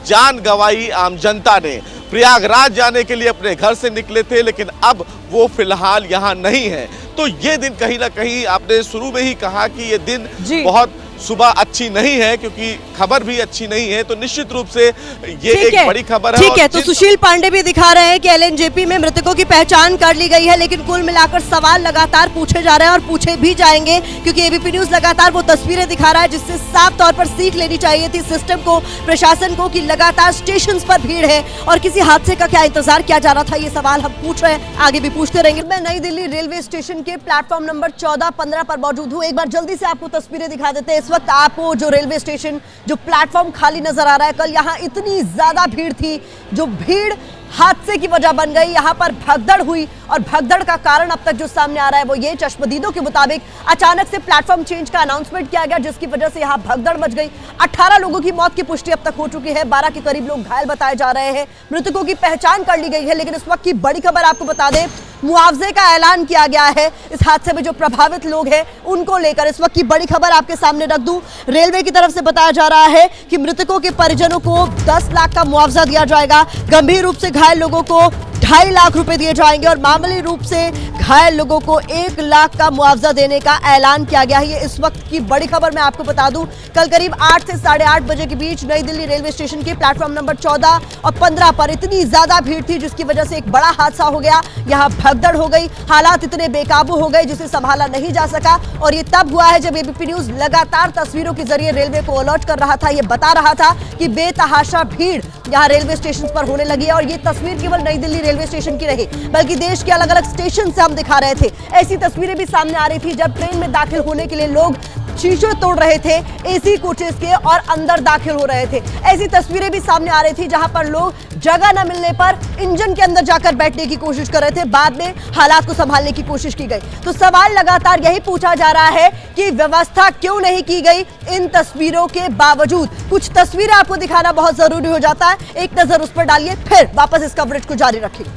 S19: जान गंवाई आम जनता ने। प्रयागराज जाने के लिए अपने घर से निकले थे, लेकिन अब वो फिलहाल यहाँ नहीं है। तो ये दिन कहीं ना कहीं आपने शुरू में ही कहा कि ये दिन बहुत
S20: सुबह अच्छी नहीं है, क्योंकि खबर भी अच्छी नहीं है। तो निश्चित रूप से ये एक बड़ी खबर है।
S5: ठीक है, तो सुशील पांडे भी दिखा रहे हैं कि एलएनजेपी में मृतकों की पहचान कर ली गई है, लेकिन कुल मिलाकर सवाल लगातार पूछे जा रहे हैं और पूछे भी जाएंगे, क्योंकि एबीपी न्यूज लगातार वो तस्वीरें दिखा रहा है जिससे साफ तौर पर सीख लेनी चाहिए थी सिस्टम को, प्रशासन को, कि लगातार स्टेशन पर भीड़ है और किसी हादसे का क्या इंतजार किया जा रहा था। ये सवाल हम पूछ रहे हैं, आगे भी पूछते रहेंगे। मैं नई दिल्ली रेलवे स्टेशन के प्लेटफॉर्म नंबर 14-15 पर मौजूद हूँ। एक बार जल्दी से आपको तस्वीरें दिखा देते हैं। इस वक्त आपको जो रेलवे स्टेशन, जो प्लेटफॉर्म खाली नजर आ रहा है, कल यहाँ इतनी ज्यादा भीड़ थी, जो भीड़ हादसे की वजह बन गई। यहाँ पर भगदड़ हुई और भगदड़ का कारण अब तक जो सामने आ रहा है वो ये, चश्मदीदों के मुताबिक अचानक से प्लेटफॉर्म चेंज का अनाउंसमेंट किया गया, जिसकी वजह से यहाँ भगदड़ मच गई। 18 लोगों की मौत की पुष्टि अब तक हो चुकी है, 12 के करीब लोग घायल बताए जा रहे हैं, मृतकों की पहचान कर ली गई है। लेकिन इस वक्त की बड़ी खबर आपको बता दें, मुआवजे का ऐलान किया गया है इस हादसे में जो प्रभावित लोग हैं उनको लेकर। इस वक्त की बड़ी खबर आपके सामने रख दूं, रेलवे की तरफ से बताया जा रहा है कि मृतकों के परिजनों को 10 लाख का मुआवजा दिया जाएगा, गंभीर रूप से घायल लोगों को 2.5 लाख रुपए दिए जाएंगे और मामूली रूप से घायल लोगों को 1 लाख का मुआवजा देने का ऐलान किया गया है। ये इस वक्त की बड़ी खबर मैं आपको बता दूं, कल करीब 8 से 8:30 बजे के बीच नई दिल्ली रेलवे स्टेशन के प्लेटफॉर्म नंबर 14 और 15 पर इतनी ज्यादा भीड़ थी जिसकी वजह से एक बड़ा हादसा हो गया। यहाँ भगदड़ हो गई, हालात इतने बेकाबू हो गए जिसे संभाला नहीं जा सका। और ये तब हुआ है जब एबीपी न्यूज लगातार तस्वीरों के जरिए रेलवे को अलर्ट कर रहा था, ये बता रहा था कि बेतहाशा भीड़ यहाँ रेलवे स्टेशन पर होने लगी है। और ये तस्वीर केवल नई दिल्ली रेलवे स्टेशन की नहीं, बल्कि देश के अलग अलग स्टेशन से हम दिखा रहे थे। ऐसी तस्वीरें भी सामने आ रही थी जब ट्रेन में दाखिल होने के लिए लोग शीशे तोड़ रहे थे एसी कोचेस के और अंदर दाखिल हो रहे थे। ऐसी तस्वीरें भी सामने आ रही थी जहां पर लोग जगह न मिलने पर इंजन के अंदर जाकर बैठने की कोशिश कर रहे थे, बाद में हालात को संभालने की कोशिश की गई। तो सवाल लगातार यही पूछा जा रहा है कि व्यवस्था क्यों नहीं की गई इन तस्वीरों के बावजूद। कुछ तस्वीरें आपको दिखाना बहुत जरूरी हो जाता है, एक नजर उस पर डालिए, फिर वापस इस कवरेज को जारी रखिए।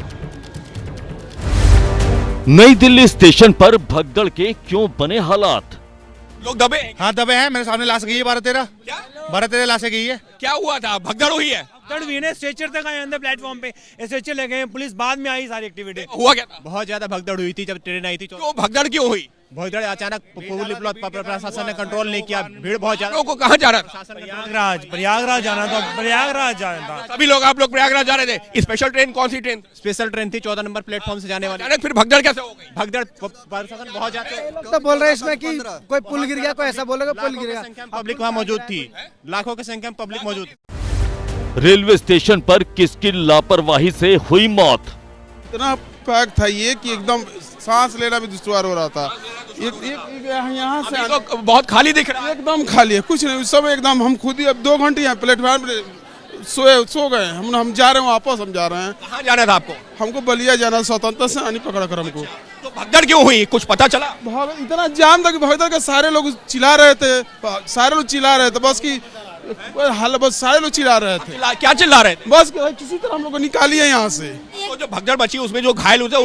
S21: नई दिल्ली स्टेशन पर भगदड़ के क्यों बने हालात?
S2: लोग दबे?
S22: हाँ दबे हैं, मेरे सामने लाश गई है 12-13 लाशें गई है।
S2: क्या हुआ था? भगदड़ हुई है?
S22: भगदड़ हुई है, स्ट्रेचर तक आए अंदर प्लेटफॉर्म पे, स्ट्रेचर ले गए, पुलिस बाद में आई, सारी एक्टिविटी।
S2: हुआ क्या था?
S22: बहुत ज्यादा भगदड़ हुई थी जब ट्रेन आई थी।
S2: क्यों भगदड़ क्यों हुई?
S22: भगदड़ अचानक प्रशासन ने कंट्रोल नहीं किया, भीड़ बहुत ज्यादा।
S2: लोगों को कहाँ जा रहा था?
S22: प्रयागराज जाना था, प्रयागराज जाना था।
S2: सभी लोग, आप लोग प्रयागराज जा रहे थे? स्पेशल ट्रेन कौन सी ट्रेन?
S22: स्पेशल ट्रेन थी 14 नंबर प्लेटफॉर्म से जाने वाली।
S2: फिर भगदड़ कैसे हो गई?
S22: भगदड़ प्रशासन बहुत ज्यादा
S9: तो बोल रहे हैं इसमें कि कोई पुल गिर गया, कोई ऐसा बोलेगा पुल गिर गया।
S22: पब्लिक वहाँ मौजूद थी, लाखों की संख्या में पब्लिक मौजूद थी।
S21: रेलवे स्टेशन पर किसकी लापरवाही से हुई मौत?
S23: इतना पैक था ये कि एकदम सांस लेना भी दुश्वार हो रहा था। यहाँ से
S2: तो बहुत खाली दिख रहा है।
S23: एकदम खाली है, कुछ नहीं। उस समय एकदम हम खुद ही अब 2 घंटे यहाँ प्लेटफॉर्म पे सो गए। हम जा रहे हैं वापस, हम जा रहे हैं।
S2: कहाँ जाना था आपको?
S23: हमको बलिया जाना, स्वतंत्रता सेनानी पकड़ा कर हमको।
S2: तो भगदड़ क्यों हुई, कुछ पता चला?
S23: इतना जाम था कि भगदड़ के सारे लोग चिल्ला रहे थे, बस की हाल, बस सारे लोग चिल्ला रहे थे।
S2: क्या चिल्ला रहे थे?
S23: बस किसी तरह हम लोग को निकालिए यहाँ से।
S2: तो जो भगदड़ बची उसमें जो घायल हुए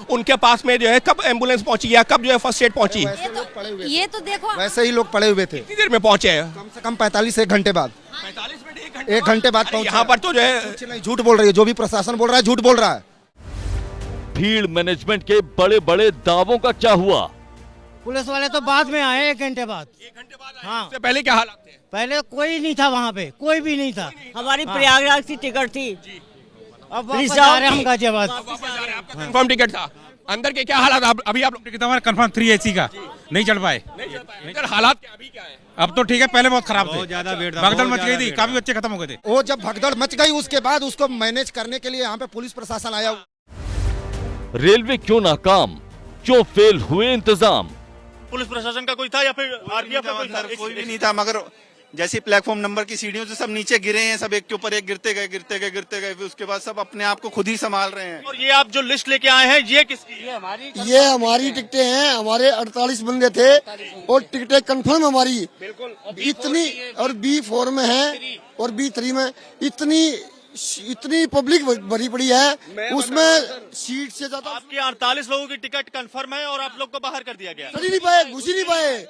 S2: उनके पास में जो है कब एम्बुलेंस पहुंची या कब जो है फर्स्ट एड पहुंची?
S14: ये तो देखो,
S9: वैसे ही लोग पड़े हुए थे।
S2: कितनी देर में पहुंचे हैं?
S9: कम से कम 45 घंटे बाद। 1 घंटे बाद पहुंचे।
S2: यहाँ पर तो जो है
S9: झूठ बोल रही है, जो भी प्रशासन बोल रहा है झूठ बोल रहा है।
S21: भीड़ मैनेजमेंट के बड़े बड़े दावों का क्या हुआ?
S24: पुलिस वाले तो बाद में आए, 1 घंटे बाद।
S2: 1 घंटे बाद आए?
S24: हाँ।
S2: उससे पहले क्या हालात थे?
S24: पहले कोई नहीं था वहाँ पे, कोई भी नहीं था।
S11: हमारी प्रयागराज की टिकट थी,
S24: अब वापस जा रहे हैं हम गाजियाबाद।
S2: कंफर्म टिकट था। अंदर के क्या हालात? अभी आप लोग
S6: टिकट हमारा कंफर्म 3 AC का नहीं चढ़ पाए।
S2: हालात क्या अभी क्या है?
S6: अब तो ठीक है, पहले बहुत खराब थे,
S22: बहुत ज्यादा भीड़ था,
S6: भगदड़
S22: बहुत
S6: मच गई थी,
S22: ज्यादा
S6: काफी बच्चे खत्म हो गए थे।
S9: वो जब भगदड़ मच गई उसके बाद उसको मैनेज करने के लिए यहाँ पे पुलिस प्रशासन आया।
S21: रेलवे क्यों नाकाम, क्यों फेल हुए इंतजाम?
S7: पुलिस प्रशासन का कोई था या फिर आरपीएफ का
S25: कोई भी नहीं था, मगर जैसे प्लेटफॉर्म नंबर की सीढ़ियों से सब नीचे गिरे हैं, सब एक के ऊपर एक गिरते गए फिर उसके बाद सब अपने आप को खुद ही संभाल रहे हैं।
S7: और ये आप जो लिस्ट लेके आए हैं ये किसकी?
S10: ये हमारी टिकटें हैं, हमारे 48 बंदे थे और टिकटें कंफर्म हमारी इतनी, और B4 में है और B3 में इतनी पब्लिक भरी पड़ी है, उसमें सीट से ज्यादा।
S7: आपकी 48 लोगों की टिकट कंफर्म है और आप लोग को बाहर कर दिया गया।
S10: चढ़ ही नहीं पाए, घुस ही नहीं पाए,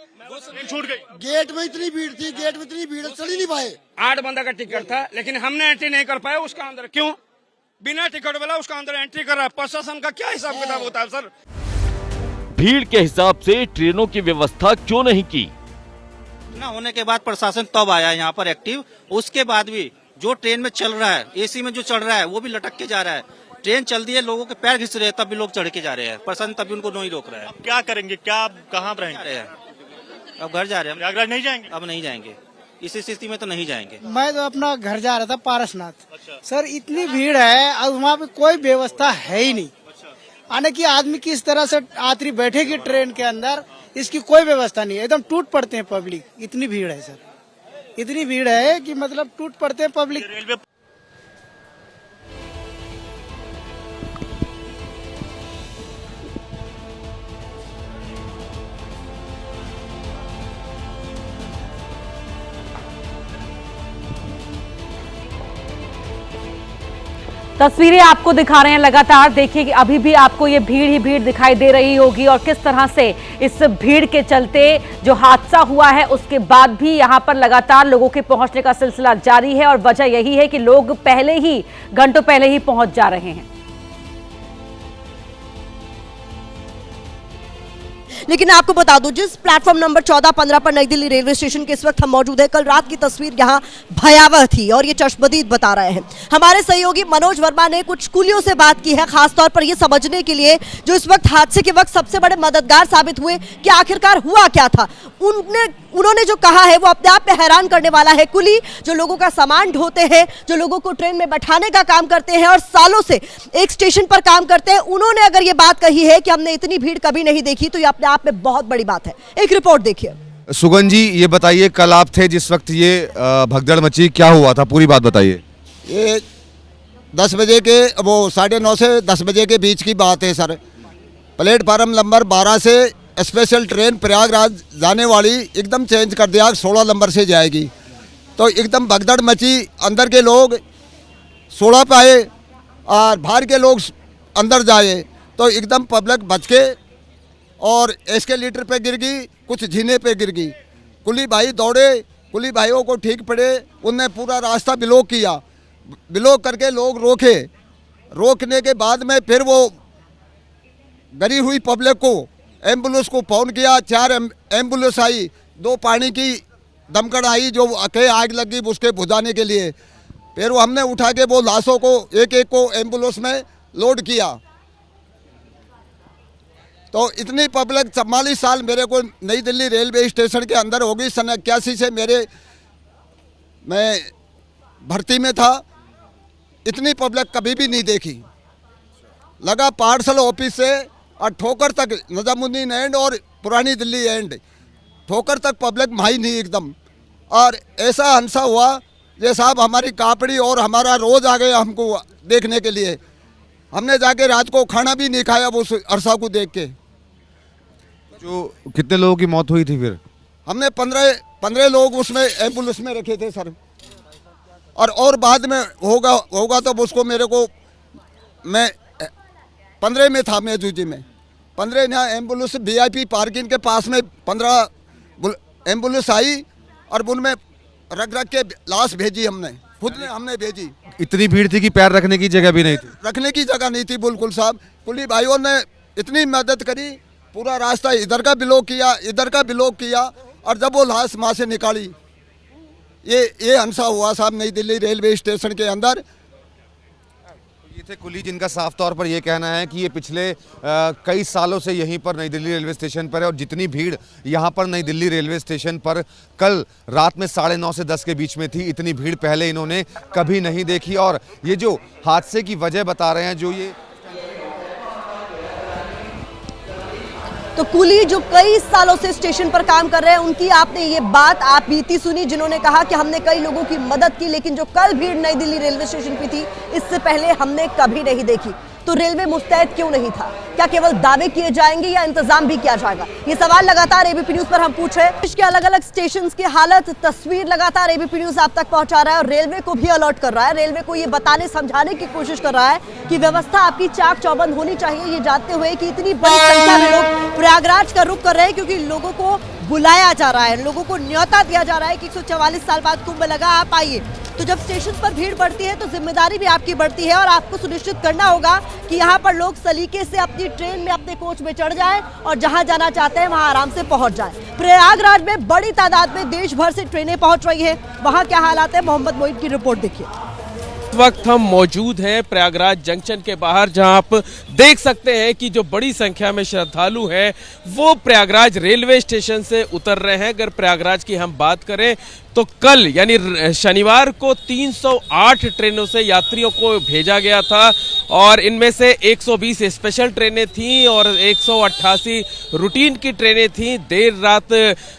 S7: छूट गई।
S10: गेट में इतनी भीड़ थी, चढ़ ही नहीं पाए।
S26: 8 बंदा का टिकट था, लेकिन हमने एंट्री नहीं कर पाए उसका अंदर। क्यों? बिना टिकट वाला उसका अंदर एंट्री कर रहा है। प्रशासन का क्या हिसाब किताब होता है सर?
S21: भीड़ के हिसाब से ट्रेनों की व्यवस्था क्यों नहीं की?
S1: इतना होने के बाद प्रशासन तब आया यहाँ पर एक्टिव। उसके बाद भी जो ट्रेन में चल रहा है, एसी में जो चढ़ रहा है वो भी लटक के जा रहा है। ट्रेन चल दी है, लोगों के पैर घिस रहे हैं, तब भी लोग चढ़ के जा रहे हैं। प्रशासन तब भी उनको नहीं रोक रहा है।
S7: अब क्या करेंगे, क्या आप कहाँ रहेंगे?
S1: अब घर जा रहे हैं।
S7: प्रयागराज नहीं जाएंगे?
S1: अब नहीं जाएंगे, इस स्थिति में तो नहीं जाएंगे।
S24: मैं तो अपना घर जा रहा था पारसनाथ। सर इतनी भीड़ है, अब वहाँ पे कोई व्यवस्था है ही नहीं। आने की आदमी किस तरह से यात्री बैठेगी ट्रेन के अंदर, इसकी कोई व्यवस्था नहीं है। एकदम टूट पड़ते हैं पब्लिक, इतनी भीड़ है सर, इतनी भीड़ है कि मतलब टूट पड़ते हैं पब्लिक।
S7: रेलवे
S3: तस्वीरें आपको दिखा रहे हैं लगातार। देखिए कि अभी भी आपको ये भीड़ ही भीड़ दिखाई दे रही होगी और किस तरह से इस भीड़ के चलते जो हादसा हुआ है उसके बाद भी यहां पर लगातार लोगों के पहुंचने का सिलसिला जारी है और वजह यही है कि लोग पहले ही घंटों पहले ही पहुंच जा रहे हैं।
S5: लेकिन आपको बता दूं, जिस प्लेटफॉर्म नंबर 14-15 पर नई दिल्ली रेलवे स्टेशन के इस वक्त हम मौजूद है, कल रात की तस्वीर यहां भयावह थी और ये चश्मदीद बता रहे हैं। हमारे सहयोगी मनोज वर्मा ने कुछ कुलियों से बात की है, खासतौर पर ये समझने के लिए जो इस वक्त हादसे के वक्त सबसे बड़े मददगार साबित हुए कि आखिरकार हुआ क्या था। उन्होंने जो कहा है वो अपने आप में हैरान करने वाला है। कुली जो लोगों का सामान ढोते हैं, जो लोगों को ट्रेन में बैठाने का काम करते हैं और सालों से एक स्टेशन पर काम करते हैं, उन्होंने अगर ये बात कही है कि हमने इतनी भीड़ कभी नहीं देखी, तो ये अपने आप में बहुत बड़ी बात है। एक रिपोर्ट देखिए।
S4: सुगन जी, ये बताइए, कल आप थे जिस वक्त ये भगदड़ मची, क्या हुआ था, पूरी बात बताइए।
S15: ये 10 बजे के, वो 9:30 से 10 बजे के बीच की बात है सर। प्लेटफार्म नंबर 12 से स्पेशल ट्रेन प्रयागराज जाने वाली एकदम चेंज कर दिया, 16 नंबर से जाएगी। तो एकदम भगदड़ मची, अंदर के लोग 16 पे आए और बाहर के लोग अंदर जाए, तो एकदम पब्लिक बच के और एस्केलेटर पे गिर गई, कुछ जीने पे गिर गई। कुली भाई दौड़े, कुली भाइयों को ठीक पड़े, उनने पूरा रास्ता ब्लॉक किया। ब्लॉक करके लोग रोके, रोकने के बाद में फिर वो डरी हुई पब्लिक को एम्बुलेंस को फ़ोन किया। 4 एम्बुलेंस आई, 2 पानी की दमकड़ आई जो अके आग लगी उसके बुझाने के लिए। फिर वो हमने उठा के वो लाशों को एक एक को एम्बुलेंस में लोड किया। तो इतनी पब्लिक 44 साल मेरे को नई दिल्ली रेलवे स्टेशन के अंदर होगी। सन 81 से मैं भर्ती में था, इतनी पब्लिक कभी भी नहीं देखी। लगा पार्सल ऑफिस से और ठोकर तक, निजामुद्दीन एंड और पुरानी दिल्ली एंड, ठोकर तक पब्लिक माही नहीं एकदम। और ऐसा हंसा हुआ ये साहब हमारी कापड़ी और हमारा रोज आ गया हमको देखने के लिए। हमने जाके रात को खाना भी नहीं खाया वो अरसा को देख के।
S4: जो कितने लोगों की मौत हुई थी फिर?
S15: हमने 15 लोग उसमें एम्बुलेंस में रखे थे सर। और बाद में होगा तो उसको मेरे को, मैं 15 में था, मैं जूजी में 15 यहाँ एम्बुलेंस VIP पार्किंग के पास में 15 एम्बुलेंस आई और उनमें रख के लाश भेजी हमने भेजी।
S4: इतनी भीड़ थी कि पैर रखने की जगह भी नहीं थी?
S15: रखने की जगह नहीं थी बिल्कुल साहब। पुलिस भाइयों ने इतनी मदद करी, पूरा रास्ता इधर का ब्लॉक किया, इधर का ब्लॉक किया, और जब वो लाश वहाँ से निकाली, ये हंसा हुआ साहब नई दिल्ली रेलवे स्टेशन के अंदर।
S4: ये थे कुली जिनका साफ तौर पर ये कहना है कि ये पिछले कई सालों से यहीं पर नई दिल्ली रेलवे स्टेशन पर है और जितनी भीड़ यहाँ पर नई दिल्ली रेलवे स्टेशन पर कल रात में 9:30 से 10 के बीच में थी, इतनी भीड़ पहले इन्होंने कभी नहीं देखी। और ये जो हादसे की वजह बता रहे हैं, जो ये
S5: तो कुली जो कई सालों से स्टेशन पर काम कर रहे हैं, उनकी आपने ये बात आप बीती सुनी, जिन्होंने कहा कि हमने कई लोगों की मदद की, लेकिन जो कल भीड़ नई दिल्ली रेलवे स्टेशन पे थी, इससे पहले हमने कभी नहीं देखी। तो रेलवे मुस्तैद क्यों नहीं था? क्या केवल दावे किए जाएंगे या इंतजाम भी किया जाएगा? ये सवाल लगातार एबीपी न्यूज पर हम पूछ रहे हैं। देश के अलग अलग स्टेशन की हालत, तस्वीर लगातार एबीपी न्यूज आप तक पहुंचा रहा है और रेलवे को भी अलर्ट कर रहा है। रेलवे को ये बताने समझाने की कोशिश कर रहा है कि व्यवस्था आपकी चाक चौबंद होनी चाहिए, ये जानते हुए कि इतनी बड़ी संख्या में लोग प्रयागराज का रुख कर रहे हैं, क्योंकि लोगों को बुलाया जा रहा है, लोगों को न्योता दिया जा रहा है कि 144 साल बाद कुंभ लगा, आप आइए। तो तो जब स्टेशन पर भीड़ बढ़ती है तो जिम्मेदारी भी आपकी बढ़ती है और आपको सुनिश्चित करना होगा कि यहाँ पर लोग सलीके से अपनी ट्रेन में, अपने कोच में चढ़ जाएं और जहाँ जाना चाहते हैं वहाँ आराम से पहुँच जाएं। प्रयागराज में बड़ी तादाद में देश भर से ट्रेनें पहुँच रही है, वहाँ क्या हालात है, मोहम्मद मोइन की रिपोर्ट देखिए।
S2: इस वक्त हम मौजूद हैं प्रयागराज जंक्शन के बाहर, जहां आप देख सकते हैं कि जो बड़ी संख्या में श्रद्धालु हैं वो प्रयागराज रेलवे स्टेशन से उतर रहे हैं। अगर प्रयागराज की हम बात करें तो कल यानी शनिवार को 308 ट्रेनों से यात्रियों को भेजा गया था और इनमें से 120 स्पेशल ट्रेनें थीं और 188 रूटीन की ट्रेनें थीं। देर रात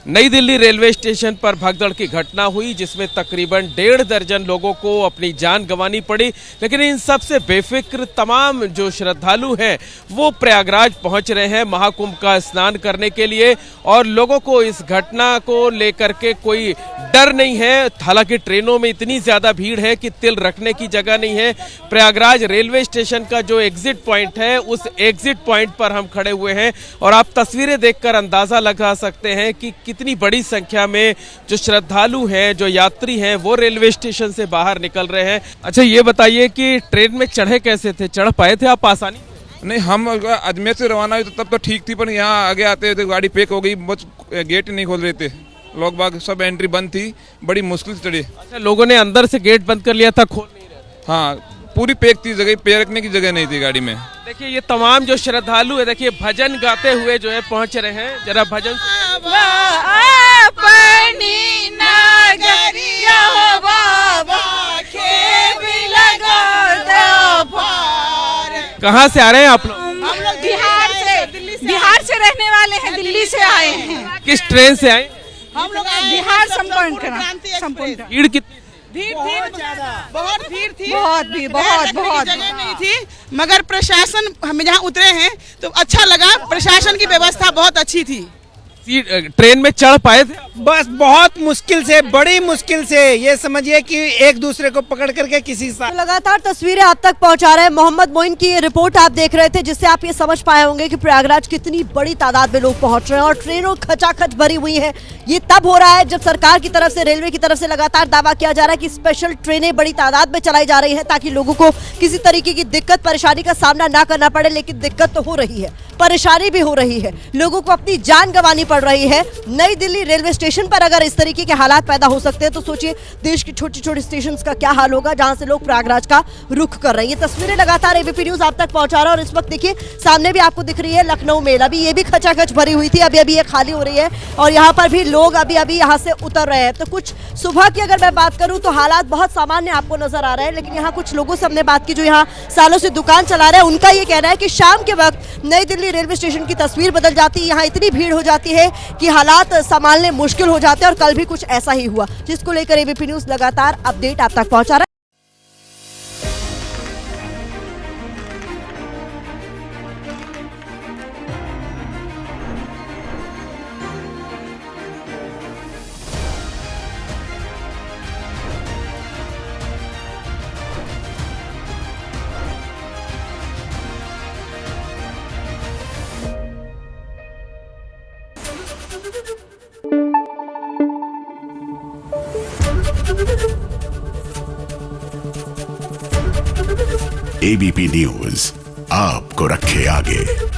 S2: नई दिल्ली रेलवे स्टेशन पर भगदड़ की घटना हुई जिसमें तकरीबन 1.5 दर्जन लोगों को अपनी जान गंवानी पड़ी, लेकिन इन सब से बेफिक्र तमाम जो श्रद्धालु हैं वो प्रयागराज पहुंच रहे हैं महाकुंभ का स्नान करने के लिए और लोगों को इस घटना को लेकर के कोई डर नहीं है। हालांकि ट्रेनों में इतनी ज्यादा भीड़ है कि तिल रखने की जगह नहीं है। प्रयागराज रेलवे स्टेशन का जो एग्जिट पॉइंट है उस एग्जिट पॉइंट पर हम खड़े हुए हैं और आप तस्वीरें देखकर अंदाजा लगा सकते हैं कि कितनी बड़ी संख्या में जो श्रद्धालु हैं, जो यात्री हैं वो रेलवे स्टेशन से बाहर निकल रहे हैं। अच्छा ये बताइए कि ट्रेन में चढ़े कैसे थे, चढ़ पाए थे आप आसानी?
S8: नहीं, हम अजमेर से रवाना हुए तो तब तो ठीक थी, पर यहाँ आगे आते तो गाड़ी पैक हो गई, बस गेट नहीं खोल रहे थे, लोग बाग सब एंट्री बंद थी, बड़ी मुश्किल से चढ़े।
S2: अच्छा, लोगों ने अंदर से गेट बंद कर लिया था, खोल नहीं रहे?
S8: हाँ, पूरी पैक थी, जगह पैर रखने की जगह नहीं थी गाड़ी में।
S2: देखिए ये तमाम जो श्रद्धालु है, देखिए भजन गाते हुए जो है पहुंच रहे हैं। जरा भजन कहाँ से आ रहे हैं आप लोग?
S12: हम लोग बिहार से रहने वाले हैं, दिल्ली से आए हैं।
S2: किस ट्रेन से आए?
S12: हम लोग बिहार संपूर्ण।
S2: भीड़ कितनी?
S12: बहुत ज्यादा, बहुत भीड़ थी, बहुत जगह नहीं थी, मगर प्रशासन, हम जहाँ उतरे हैं तो अच्छा लगा, प्रशासन की व्यवस्था बहुत अच्छी थी।
S2: ट्रेन में चढ़ पाए थे?
S13: बस बहुत मुश्किल से, बड़ी मुश्किल से, ये समझिए कि एक दूसरे को पकड़ करके किसी से।
S5: लगातार तस्वीरें आप तक पहुंचा रहे हैं मोहम्मद मोइन की ये रिपोर्ट आप देख रहे थे, जिससे आप ये समझ पाए होंगे कि प्रयागराज कितनी बड़ी तादाद में लोग पहुंच रहे हैं और ट्रेनों खचाखच भरी हुई है। ये तब हो रहा है जब सरकार की तरफ से, रेलवे की तरफ से लगातार दावा किया जा रहा है कि स्पेशल ट्रेनें बड़ी तादाद में चलाई जा रही है ताकि लोगों को किसी तरीके की दिक्कत परेशानी का सामना ना करना पड़े। लेकिन दिक्कत तो हो रही है, परेशानी भी हो रही है, लोगों को अपनी जान गंवानी पड़ रही है। नई दिल्ली रेलवे स्टेशन पर अगर इस तरीके के हालात पैदा हो सकते हैं तो सोचिए देश की छोटी छोटी स्टेशंस का क्या हाल होगा जहां से लोग प्रयागराज का रुख कर रहे हैं। ये तस्वीरें लगातार एबीपी न्यूज आप तक पहुंचा रहा है और इस वक्त देखिए सामने भी आपको दिख रही है लखनऊ मेल। अभी ये भी खचाखच भरी हुई थी, अभी अभी ये खाली हो रही है और यहाँ पर भी लोग अभी अभी यहाँ से उतर रहे हैं। तो कुछ सुबह की अगर मैं बात करूँ तो हालात बहुत सामान्य आपको नजर आ रहे हैं, लेकिन यहाँ कुछ लोगों से हमने बात की जो यहाँ सालों से दुकान चला रहे हैं, उनका ये कहना है कि शाम के वक्त नई दिल्ली रेलवे स्टेशन की तस्वीर बदल जाती है, यहाँ इतनी भीड़ हो जाती है कि हालात संभालने मुश्किल हो जाते हैं और कल भी कुछ ऐसा ही हुआ, जिसको लेकर एबीपी न्यूज लगातार अपडेट आप तक पहुंचा रहा है।
S16: एबीपी न्यूज आपको रखे आगे।